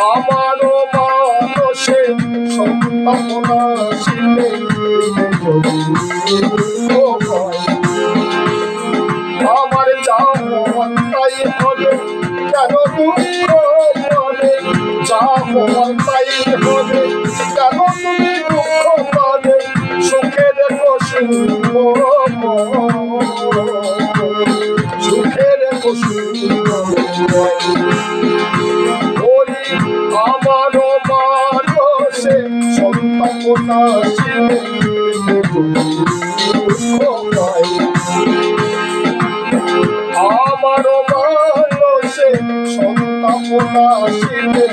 আমারও মানুষে সন্তাপনা শিলে আমার যা মন তাই হবে কেন তুমি বলে যা মন তাই হবে কেন তুমি দুঃখ বলে সুখে দেখো সুখে দেখো আমারও মানুষে সন্তাপনা শিলে আমারও মানুষে সন্তাপনা শিলে